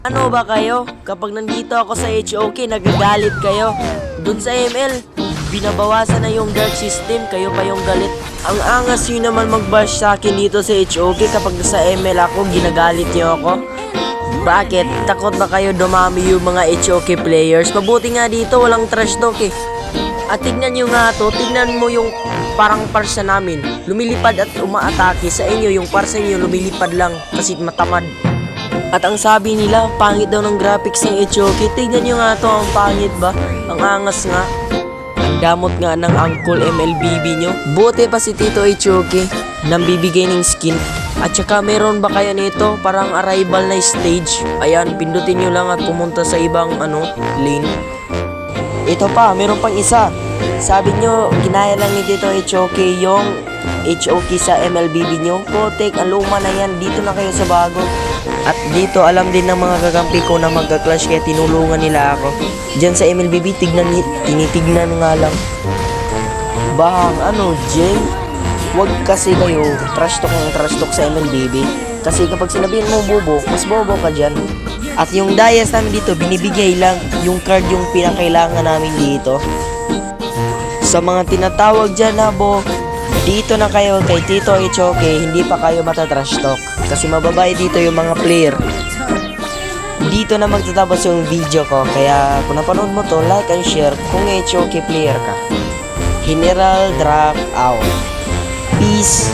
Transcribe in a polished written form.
Ano ba kayo? Kapag nandito ako sa HOK, nagagalit kayo. Dun sa ML, binabawasan na yung dark system, kayo pa yung galit. Ang angas nyo naman mag-bash sa akin dito sa HOK kapag nasa ML ako, ginagalit nyo ako. Bakit? Takot ba kayo dumami yung mga HOK players? Mabuti nga dito, walang trash talk eh. At tignan nyo nga to, tignan mo yung parang parsa namin. Lumilipad at umaatake sa inyo, yung parsa inyo lumilipad lang kasi matamad. At ang sabi nila, pangit daw ng graphics ng HOK. Tignan nyo nga to, ang pangit ba? Ang angas nga. Ang damot nga ng Uncle MLBB nyo. Buti pa si Tito HOK nang bibigay ng skin. At saka meron ba kayo nito? Parang arrival na stage. Ayan, pindutin nyo lang at pumunta sa ibang lane. Ito pa, meron pang isa. Sabi nyo, ginaya lang ni Tito HOK yung HOK sa MLBB nyo. Kotek, ang luma na yan. Dito na kayo sa bago. At dito, alam din ng mga kakampi ko na magka-clash kaya tinulungan nila ako. Diyan sa MLBB, tinitignan nga lang. Bahang Jay? Huwag kasi kayo trash talk sa MLBB. Kasi kapag sinabihin mo bobo, mas bobo ka dyan. At yung dayas namin dito, binibigay lang yung card yung pinakailangan namin dito. Sa mga tinatawag dyan na dito na kayo kay Tito HOK, hindi pa kayo matatrash talk. Kasi mababay dito yung mga player. Dito na magtatapos yung video ko. Kaya kung napanood mo to, like and share kung HOK player ka. General Drop Out. Peace.